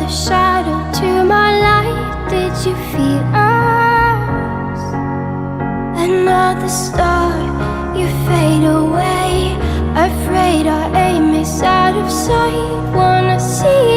another shadow to my light. Did you feel us? Another star, you fade away. Afraid our aim is out of sight. Wanna see